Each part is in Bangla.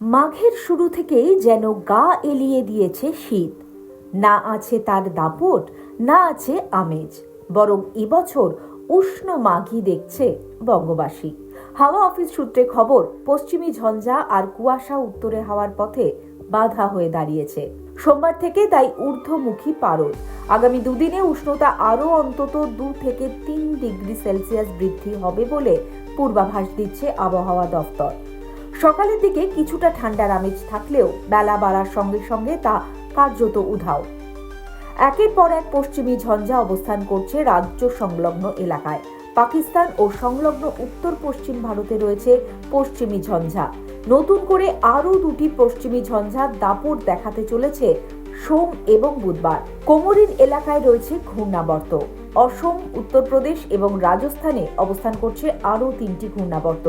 মাঘের শুরু থেকেই যেন গা এলিয়ে দিয়েছে শীত। না আছে তার দাপট, না আছে আমেজ, বরং এবছর উষ্ণ মাঘই দেখছে বঙ্গবাসী। হাওয়া অফিস সূত্রে খবর, পশ্চিমী ঝঞ্ঝা আর কুয়াশা উত্তরে হাওয়ার পথে বাধা হয়ে দাঁড়িয়েছে। সোমবার থেকে তাই ঊর্ধ্বমুখী পারদ। আগামী দুদিনে উষ্ণতা আরও অন্তত 2 থেকে 3 ডিগ্রি সেলসিয়াস বৃদ্ধি হবে বলে পূর্বাভাস দিচ্ছে আবহাওয়া দফতর। সকালের দিকে কিছুটা ঠান্ডার আমেজ থাকলেও বেলা বাড়ার সঙ্গে সঙ্গে তা কার্যত উধাও। একের পর এক পশ্চিমী ঝঞ্ঝা অবস্থান করছে রাজ্য সংলগ্ন এলাকায়। পাকিস্তান ও সংলগ্ন উত্তর পশ্চিম ভারতে রয়েছে পশ্চিমী ঝঞ্ঝা। নতুন করে আরও 2টি পশ্চিমী ঝঞ্ঝার দাপট দেখাতে চলেছে সোম এবং বুধবার। কোমরিন এলাকায় রয়েছে ঘূর্ণাবর্ত। অসম, উত্তরপ্রদেশ এবং রাজস্থানে অবস্থান করছে আরও 3টি ঘূর্ণাবর্ত।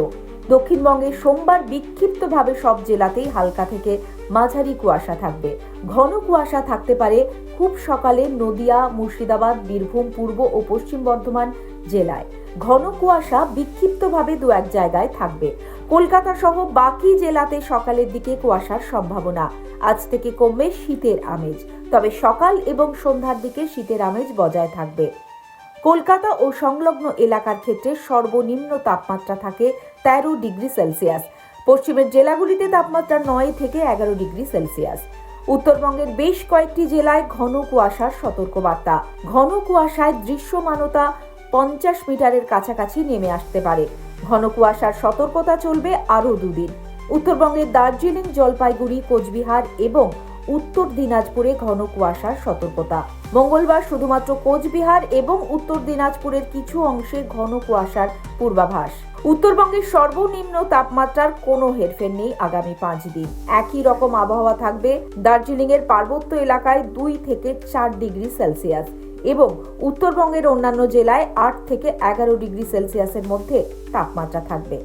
দক্ষিণবঙ্গে সোমবার বিক্ষিপ্তভাবে সব জেলাতেই হালকা থেকে মাঝারি কুয়াশা থাকবে। ঘন কুয়াশা থাকতে পারে খুব সকালে নদিয়া, মুর্শিদাবাদ, বীরভূম, পূর্ব ও পশ্চিম বর্ধমান জেলায়। ঘন কুয়াশা বিক্ষিপ্তভাবে 2-1 জায়গায় থাকবে। কলকাতা সহ বাকি জেলাতে সকালের দিকে কুয়াশার সম্ভাবনা। আজ থেকে কমবে শীতের আমেজ, তবে সকাল এবং সন্ধ্যার দিকে শীতের আমেজ বজায় থাকবে। কলকাতা ও সংলগ্ন এলাকার ক্ষেত্রে সর্বনিম্ন তাপমাত্রা থাকে 13 ডিগ্রি সেলসিয়াস। পশ্চিমের জেলাগুলিতে তাপমাত্রা 9 থেকে 11 ডিগ্রি সেলসিয়াস। উত্তরবঙ্গের বেশ কয়েকটি জেলায় ঘন কুয়াশার সতর্কবার্তা। ঘন কুয়াশায় দৃশ্যমানতা 50 মিটারের কাছাকাছি নেমে আসতে পারে। ঘন কুয়াশার সতর্কতা চলবে আরও 2 দিন। উত্তরবঙ্গের দার্জিলিং, জলপাইগুড়ি, কোচবিহার এবং উত্তর দিনাজপুরে ঘন কুয়াশার সতর্কতা। মঙ্গলবার শুধুমাত্র কোচবিহার এবং উত্তর দিনাজপুরের কিছু অংশে ঘন কুয়াশার পূর্বাভাস। উত্তরবঙ্গের সর্বনিম্ন তাপমাত্রার কোনো হেরফের নেই আগামী 5 দিন। একই রকম আবহাওয়া থাকবে দার্জিলিং এর পার্বত্য এলাকায় 2 থেকে 4 ডিগ্রি সেলসিয়াস এবং উত্তরবঙ্গের অন্যান্য জেলায় 8 থেকে 11 ডিগ্রি সেলসিয়াসের মধ্যে তাপমাত্রা থাকবে।